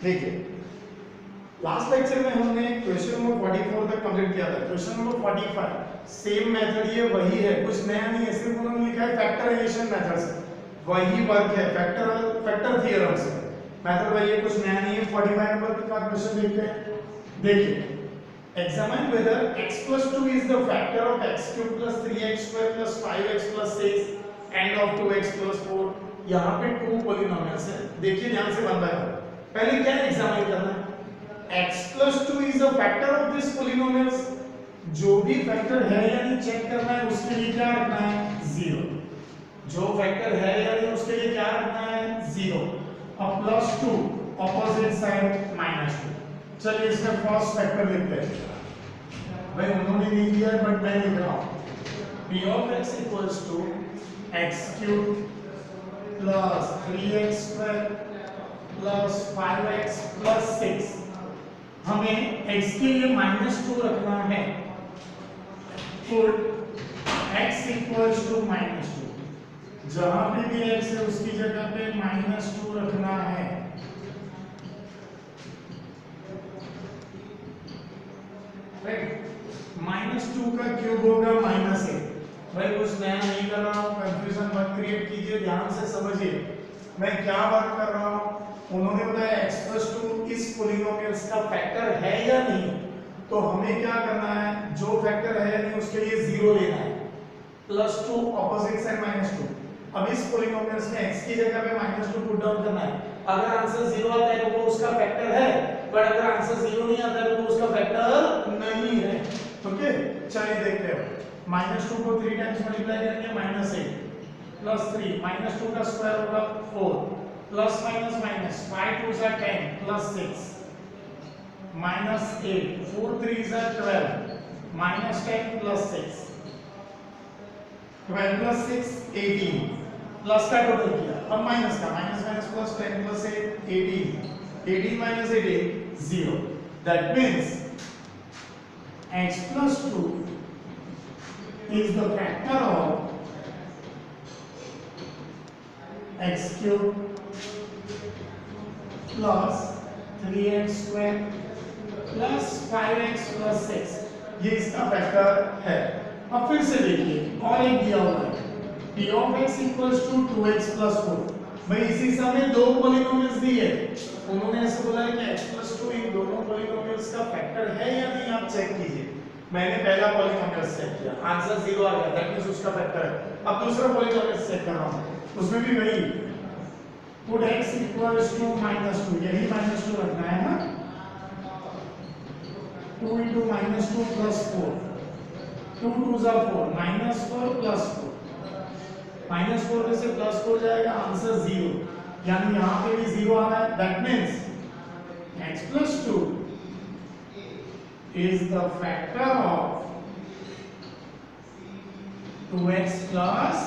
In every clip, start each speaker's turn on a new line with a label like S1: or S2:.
S1: देखिए last lecture में हमने क्वेश्चन नंबर 44 तक कंप्लीट किया था। क्वेश्चन नंबर 45 सेम मेथड ये वही है, कुछ नया नहीं है, सिर्फ उन्होंने लिखा है फैक्टराइजेशन मेथड से वही वर्क है, फैक्टर थ्योरम से मेथड वही है, कुछ नया नहीं है। 45 नंबर का क्वेश्चन देखते हैं। देखिए examine weather x plus 2 is the factor of x cube plus 3x square plus 5x plus 6 and of 2x plus 4। यहाँ पे टू पॉलिनोमियल्स है, देखिए ध्यान से बन रहा है। पहले क्या एग्जामिन करना है, x plus 2 is a factor of this polynomials, जो भी फैक्टर है या नहीं चेक करना है, उसके लिए क्या रखना है 0, जो फैक्टर है या नहीं उसके लिए क्या रखना है 0। अब प्लस 2 ऑपोजिट साइड माइनस 2। चलिए इसका फर्स्ट फैक्टर लिखते हैं, भाई उन्होंने नहीं दिया है बट मैं लिख रहा हूं। p of x equals to x cube plus 3x square plus 5x plus 6। हमें x के लिए -2 रखना है, पुट x equals to -2, जहां पे भी x है उसकी जगह पे -2 रखना है। -2 का क्यूब होगा -1। भाई कुछ नया नहीं कर रहा हूं, कंफ्यूजन मत क्रिएट कीजिए, ध्यान से समझिए मैं क्या बात कर रहा हूं। उन्होंने बताया x plus 2 इस पॉलिनोमियल्स का फैक्टर है या नहीं, तो हमें क्या करना है, जो फैक्टर है या नहीं उसके लिए 0 लेना है, +2 ऑपोजिट साइड -2। अब इस पॉलिनोमियल्स में x की जगह पे -2 पुट डाउन करना है। अगर आंसर 0 आता है तो वो उसका फैक्टर है, पर अगर आंसर 0 नहीं आता है तो वो उसका फैक्टर नहीं है। ओके चलिए देखते हैं। -2 को 3 टाइम्स मल्टीप्लाई करेंगे -8 प्लस 3 -2 का स्क्वायर होगा 4 plus minus minus 5 2 is 10 plus 6 minus 8 4 3 is 12 minus 10 plus 6 12 plus 6 18 plus का टोटल किया, अब माइनस का minus minus plus 10 plus 8 18 minus 18 0। that means x plus 2 is the factor of x cube plus 3x square plus 5x plus 6, ये इसका factor है। अब फिर से देखिए और एक दिया हुआ है p of x equals to 2x plus 4। भाई इसी समय दो पॉलिनोमियल्स दिए, उन्होंने ऐसे बोला है कि x plus 2 इन दोनों पॉलिनोमियल्स का फैक्टर है या नहीं, आप चेक कीजिए। मैंने पहला पॉलिनोमियल चेक किया, आंसर 0 आ गया, दैट मींस उसका फैक्टर है। अब दूसरा पॉलिनोमियल चेक कर रहा हूं, उसमें भी वही पुट x equals to -2, यही -2 रखना है ना, 2 into -2 plus 4 2 2s are 4 -4 plus 4 -4 में से +4 जाएगा, आंसर 0, यानी यहाँ पे भी 0 आ रहा है। That means x plus 2 is the factor of 2x plus,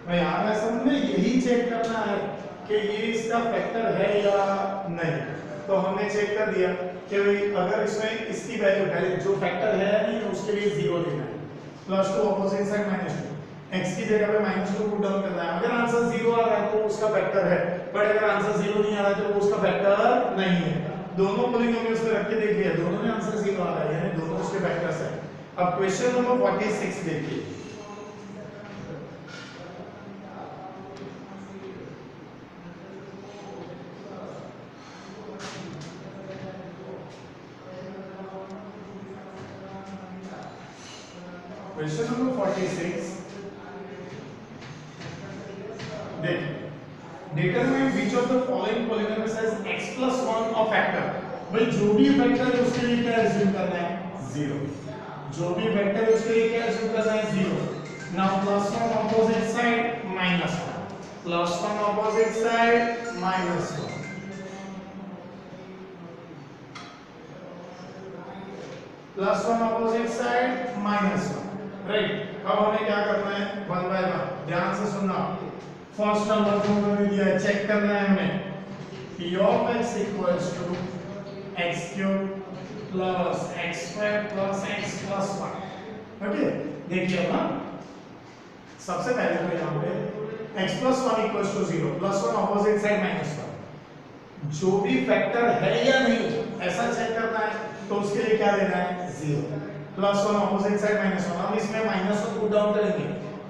S1: भाई आ रहा है समझ में, यही चेक करना है कि ये इसका फैक्टर है या नहीं। तो हमने चेक कर दिया कि भाई अगर इसमें इसकी वैल्यू पहले जो फैक्टर है या नहीं तो उसके लिए 0 लेना है, +2 ऑपोजिट साइड -2, x की जगह पे -2 पुट डाउन करना है। अगर आंसर 0 आ रहा है तो उसका फैक्टर है, बट अगर आंसर 0 नहीं आ रहा है तो वो उसका फैक्टर नहीं है। दोनों पॉलिनोमियल्स में रख के देखिए, दोनों में आंसर 0 आ रहा है, यानी दोनों उसके फैक्टर्स हैं। अब क्वेश्चन नंबर 46 देखिए। क्वेश्चन नंबर 46 देखिए, determine which of the following polynomials has x plus 1 a factor. भाई जो भी फैक्टर है उसके लिए क्या एज्यूम करना है 0, जो भी फैक्टर है उसके लिए क्या एज्यूम करना है 0। Now +1 opposite side -1 +1 opposite side -1 +1 opposite side -1, right. अब हमें क्या करना है 1 बाय 1, ध्यान से सुनना। फर्स्ट नंबर को उन्होंने दिया है, चेक करना है हमें, p of x equals to x cube plus x square plus x plus 1। Okay देखिए ना, सबसे पहले तो यहाँ पे x plus 1 equals to 0 +1 opposite side -1, जो भी फैक्टर है या नहीं ऐसा चेक करना है, तो उसके लिए क्या लेना है, 0 प्लस 1 ऑपोजिट साइड माइनस 1। अब इसमें माइनस 1 पुट डाउन करेंगे,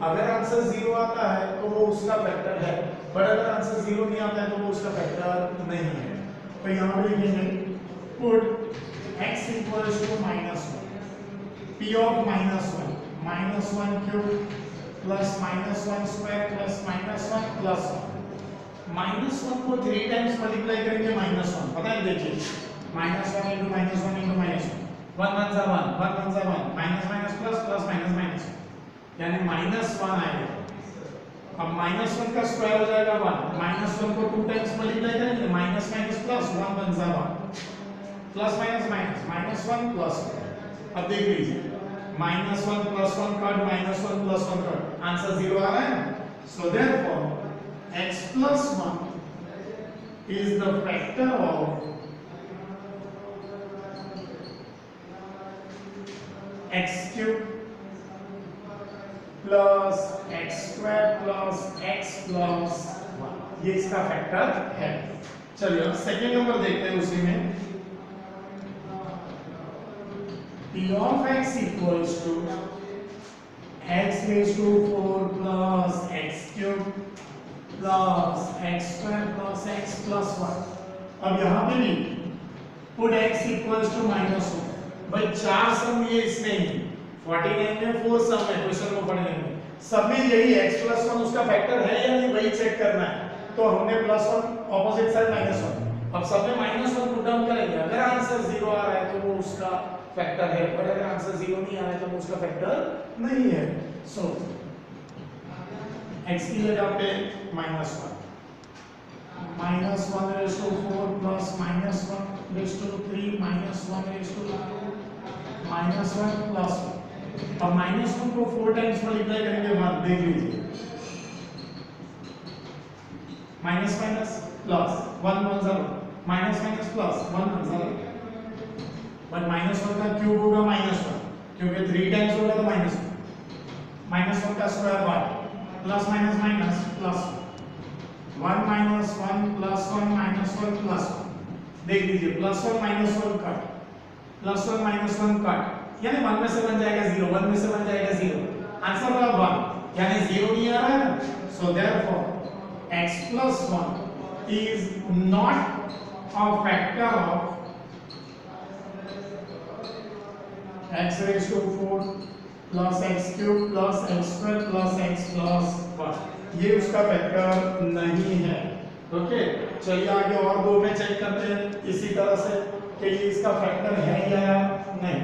S1: अगर आंसर 0 आता है तो वो उसका फैक्टर है, बट अगर आंसर 0 नहीं आता है तो वो उसका फैक्टर नहीं है। तो यहाँ पे लिखेंगे put x equals to -1 p of -1 cube plus -1 square plus -1 plus 1 -1 को 3 टाइम्स मल्टीप्लाई करेंगे -1, पता है, देखिए -1 into -1 into -1, 1 1 जा 1 1 1 जा 1, minus minus plus plus minus minus, यानी -1 आएगा। अब -1 का स्क्वायर हो जाएगा 1, -1 को 2 टाइम्स मल्टीप्लाई करेंगे, माइनस माइनस प्लस 1 1 जा 1, प्लस माइनस माइनस -1 प्लस 1। अब देख लीजिए -1 plus 1 cut, -1 plus 1 cut, answer 0 आ रहा है ना। So therefore x plus 1 is the factor of x cube plus x square plus x plus 1, ये इसका फैक्टर है। चलिए अब सेकेंड नंबर देखते हैं, उसी में p of x equals to x raised to 4 plus x cube plus x square plus x plus 1। अब यहाँ पे भी पुट x इक्वल्स टू -1, भाई 4 सम ये इसमें ही 49 में 4 सम है क्वेश्चन को पढ़ने में, सब में यही x प्लस 1 उसका फैक्टर है या नहीं वही चेक करना है। तो हमने +1 ऑपोजिट साइड -1, अब सब में -1 पुट डाउन करेंगे, अगर आंसर 0 आ रहा है तो वो उसका फैक्टर है, और अगर आंसर 0 नहीं आ रहा है तो वो उसका फैक्टर नहीं है। सो x की जगह पे -1 raised to 4 plus -1 raised to 3 -1 raised to 2 -1 plus 1। अब -1 को 4 टाइम्स मल्टीप्लाई करेंगे 1, देख लीजिए minus minus plus 1 1 0, minus minus plus 1 1 0, but -1 का क्यूब होगा -1 क्योंकि 3 टाइम्स होगा तो -1 का square 1 plus minus minus plus 1 -1 plus 1 -1 plus 1, देख लीजिए +1 -1 कट, +1 -1 कट, यानी 1 में से बन जाएगा 0, 1 में से बन जाएगा 0, आंसर होगा 1, यानी 0 नहीं आ रहा है। So therefore x plus 1 is not a factor of x raised to 4 plus x cube plus x square plus x plus 1, ये उसका फैक्टर नहीं है। ओके, चलिए आगे और दो में चेक करते हैं इसी तरह से कि ये इसका फैक्टर है या नहीं।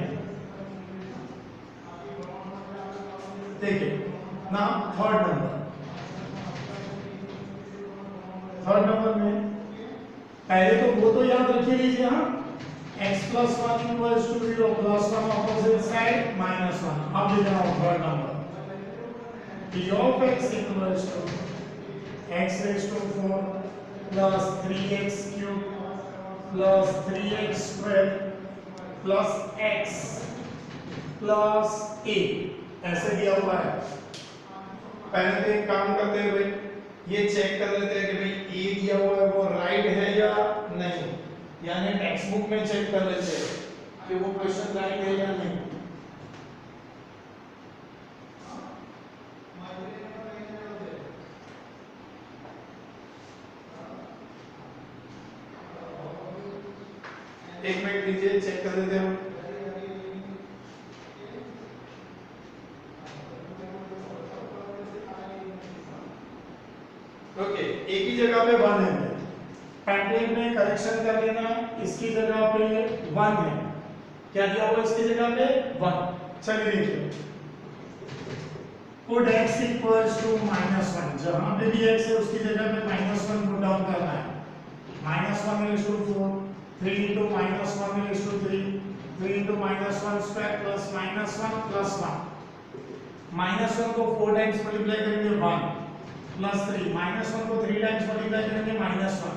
S1: देखिए ना थर्ड नंबर में पहले तो वो तो याद रखिए लीजिए, हाँ x plus 1 equals to 0 plus 1 opposite side -1। अब लिख रहा हूँ third number, p of x equals to x raised to 4 plus 3x cube plus 3x square plus x plus a, ऐसे दिया हुआ है। पहले तो एक काम करते हैं भाई, ये चेक कर लेते हैं कि भाई ए दिया हुआ है वो राइट है या नहीं, यानी टेक्स्ट बुक में चेक कर लेते हैं कि वो क्वेश्चन राइट है या नहीं। एक मिनट लीजिए, चेक कर लेते हैं। ओके, एक ही जगह पे 1 है, पैटर्न में करेक्शन कर लेना, इसकी जगह पे 1 है, क्या दिया हुआ इसकी जगह पे 1। चलिए देखिए, पुट x इक्वल्स टू -1, जहां पे भी x है उसकी जगह पे -1 पुट डाउन करना है। -1 raised to 4, 3 into -1 raised to 3, 3 into -1 square plus -1 plus 1। -1 को 4 टाइम्स मल्टीप्लाई करेंगे 1 प्लस 3, -1 को 3 टाइम्स मल्टीप्लाई करेंगे -1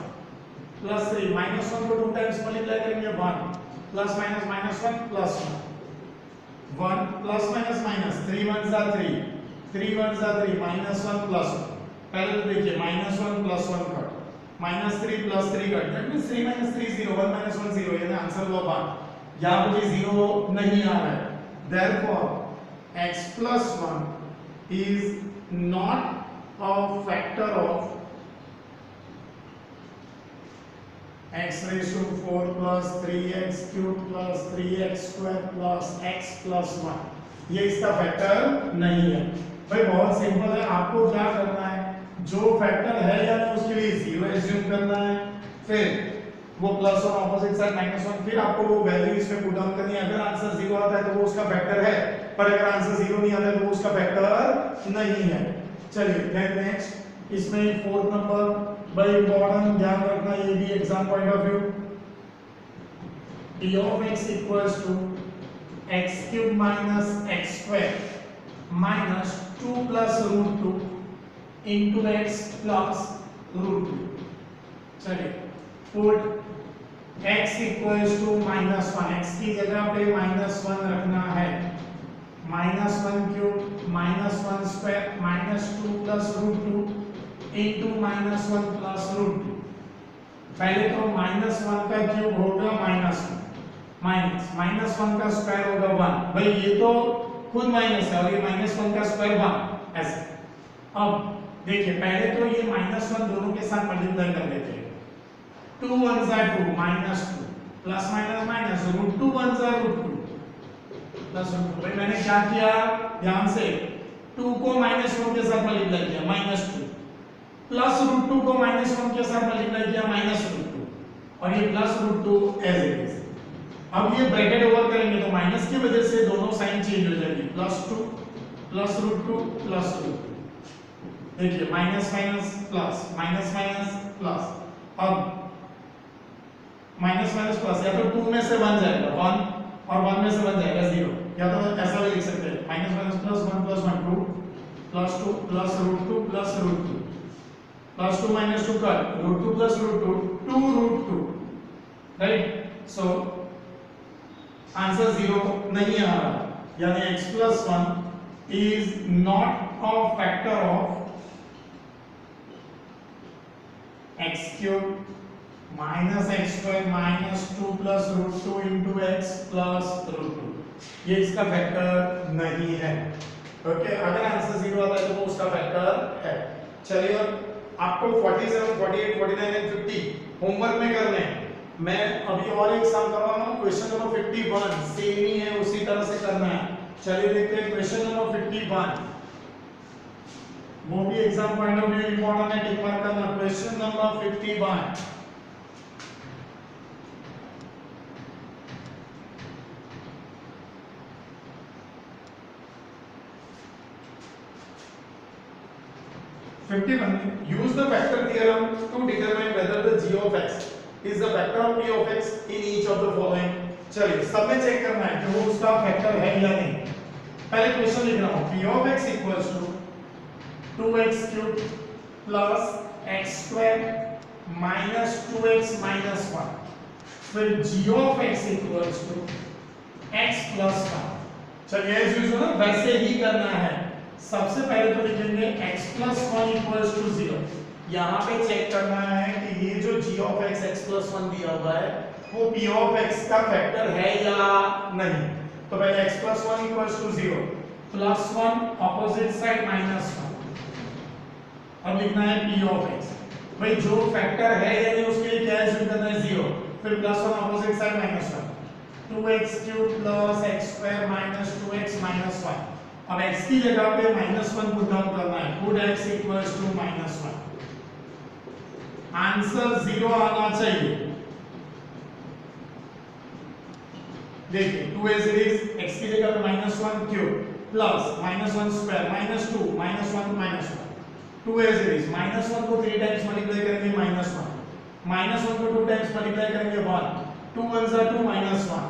S1: प्लस 3, -1 को 2 टाइम्स मल्टीप्लाई करेंगे 1 plus minus -1 plus 1 plus minus 3 1 जा 3, 3 1 जा 3, -1 प्लस 1। पहले तो देखिए -1 plus 1 cut, -3 + 3 cut, that means 3 - 3 0, 1 - 1 0, यानी आंसर हुआ 1। यहां पे भी 0 नहीं आ रहा है, therefore x + 1 is not a factor of x raised to 4 + 3x cubed + 3x square + x + 1, ये इसका फैक्टर नहीं है। भाई बहुत सिंपल है, आपको क्या करना है, जो फैक्टर है या नहीं उसके लिए 0 एज्यूम करना है, फिर वो प्लस और ऑपोजिट साइड -1, फिर आपको वो वैल्यू इसमें पुट डाउन करनी है। अगर आंसर 0 आता है तो वो उसका फैक्टर है, पर अगर आंसर 0 नहीं आता है तो वो उसका फैक्टर नहीं है। चलिए नेक्स्ट, इसमें 4th नंबर भाई इंपॉर्टेंट ध्यान रखना, ये भी exam point of view, p of x equals to x cube minus x square minus 2 plus root 2 into x plus root 2। चलिए put x equals to -1, x की जगह पे -1 रखना है, -1 cube -1 square -2 plus root 2 into -1 plus root 2। पहले तो -1 का cube होगा -1 का स्क्वायर होगा 1, भाई ये तो खुद माइनस है और ये -1 का स्क्वायर 1 ऐसे। अब देखिए पहले तो ये -1 दोनों के साथ मल्टीप्लाई कर देते हैं, 2 1s are 2 -2 plus minus minus √2 1s are √2 plus √2। भाई मैंने क्या किया ध्यान से, 2 को -1 के साथ मल्टीप्लाई किया -2, प्लस √2 को -1 के साथ मल्टीप्लाई किया -√2, और ये प्लस √2 एज इट इज। अब ये ब्रैकेट ओवर करेंगे तो माइनस की वजह से दोनों साइन चेंज हो जाएगी, +2 प्लस √2 प्लस √2। देखिए minus minus plus minus minus plus, अब माइनस माइनस प्लस, या तो 2 में से बन जाएगा 1 और 1 में से बन जाएगा 0, या तो ऐसा भी लिख सकते हैं minus minus plus 1 + 1 2 plus 2 plus √2 plus √2 plus 2 - 2 cut, √2 plus √2 2√2, right. So answer 0 नहीं आ रहा, यानी x + 1 is not a factor of x cube minus x square minus 2 plus √2 into x plus √2, ये इसका फैक्टर नहीं है। ओके, अगर आंसर 0 आता है तो वो उसका फैक्टर है। चलिए आपको 47 48 49 एंड 50 होमवर्क में करने हैं। मैं अभी और एक सम करवा रहा हूं, क्वेश्चन नंबर 51 सेम ही है, उसी तरह से करना है। चलिए देखते हैं क्वेश्चन नंबर 51, वो भी exam point of view important है, टिक मार्क करना। Question number 51, use the factor theorem to determine whether the g of x is the factor of p of x in each of the following। चलिए सब में check करना है कि वो उसका फैक्टर है या नहीं। पहले क्वेश्चन लिख रहा हूं, p of x equals to 2x cubed plus x square minus 2x minus 1, फिर g of x equals to x plus 1। चलिए एज यूजुअल वैसे ही करना है। सबसे पहले तो लिखेंगे x plus 1 equals to 0। यहाँ पे चेक करना है कि ये जो g of x x plus 1 दिया हुआ है वो p of x का फैक्टर है या नहीं। तो पहले x plus 1 equals to 0 plus 1 opposite side -1, अब लिखना है p of x। भाई जो फैक्टर है या नहीं उसके लिए क्या यूज करना है 0, फिर +1 opposite side -1, 2x cubed plus x square minus 2x minus 1। अब x की जगह पे -1 पुट डाउन करना है, put x equals to -1। Answer 0 आना चाहिए। देखिए 2 as it is, x की जगह पे -1 cube plus -1 square -2 -1 -1, 2 as it is, -1 को 3 टाइम्स मल्टीप्लाई करेंगे -1, -1 को 2 टाइम्स मल्टीप्लाई करेंगे 1, 2 1s are 2 -1,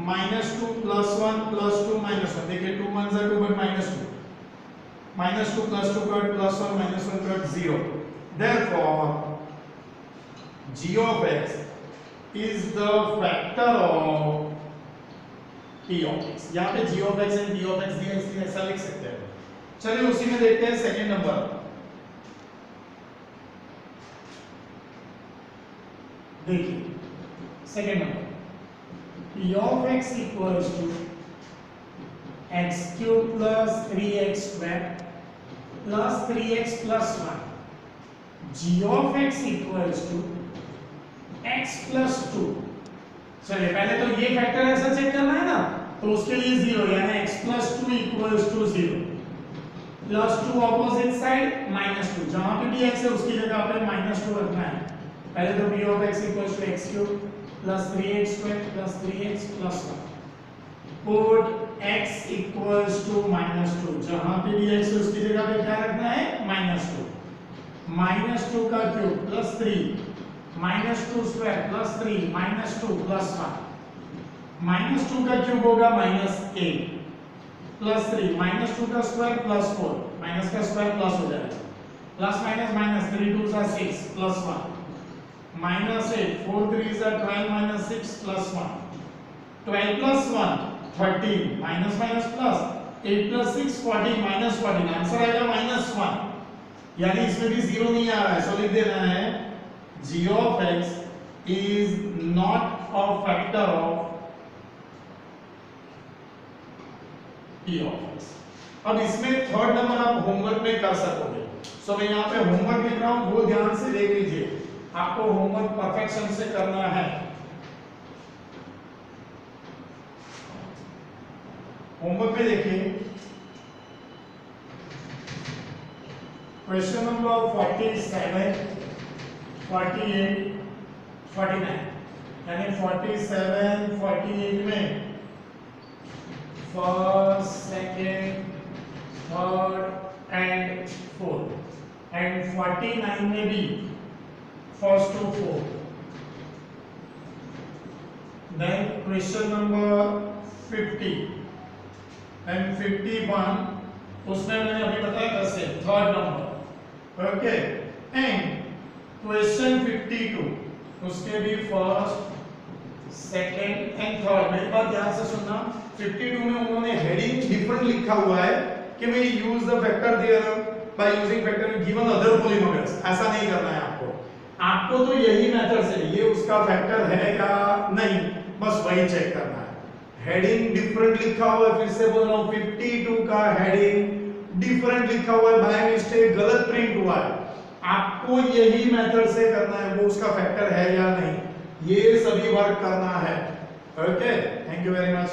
S1: -2 plus 1 plus 2 -1। देखिए 2 1s are 2 but -2 plus 2 cut plus 1 -1 cut 0। Therefore g of x is the factor of p of x। यहाँ पे g of x and p of x दिया इसलिए ऐसा लिख सकते हैं। चलिए उसी में देखते हैं सेकंड नंबर, देखिए second number p of x equals to x cube plus 3x square plus 3x plus 1, g of x equals to x plus 2। चलिए पहले तो ये फैक्टर ऐसा चेक करना है ना, तो उसके लिए 0 यानी x plus 2 equals to 0 plus 2 opposite side -2, जहां पे भी x है उसकी जगह पे -2 रखना है। पहले तो p of x equals to x cube plus 3x square plus 3x plus 1, put x equals to -2, जहां पे भी x है उसकी जगह पे क्या रखना है -2, -2 का cube plus 3 -2 square plus 3 -2 plus 1, -2 का क्यूब होगा -8 प्लस 3 -2 का स्क्वायर प्लस 4, माइनस का स्क्वायर प्लस हो जाएगा, प्लस माइनस माइनस 3 2 जा 6 प्लस 1 -8 4 3 जा 12 minus 6 plus 1, 12 plus 1 13 minus minus plus 8 plus 6 14 minus 14, answer आएगा -1, यानी इसमें भी 0 नहीं आ रहा है, सो लिख देना है g of x is not a factor of p of x। अब इसमें थर्ड नंबर आप होमवर्क में कर सकोगे, सो मैं यहाँ पे होमवर्क लिख रहा हूँ, वो ध्यान से देख लीजिए, आपको होमवर्क परफेक्शन से करना है। होमवर्क में देखिए क्वेश्चन नंबर 47 48 49, यानी 47 48 में first second third and fourth, and 49 में भी first to fourth. Then question number 50 and 51, उसमें मैंने अभी बताया कैसे third number, okay. And question 52, उसके भी फर्स्ट सेकेंड एंड थर्ड। मेरी बात ध्यान से सुनना, 52 में उन्होंने हेडिंग डिफरेंट लिखा हुआ है कि मैं use the vector theorem by using vector given other polynomials, ऐसा नहीं करना है आपको। आपको तो यही मेथड से ये उसका फैक्टर है या नहीं, बस वही चेक करना है। हेडिंग डिफरेंट लिखा हुआ है, फिर से बोल रहा हूं 52 का हेडिंग डिफरेंट लिखा हुआ है, बाय मिस्टेक गलत प्रिंट हुआ है, आपको यही मेथड से करना है, वो उसका फैक्टर है या नहीं, ये सभी वर्क करना है। Okay, thank you very much.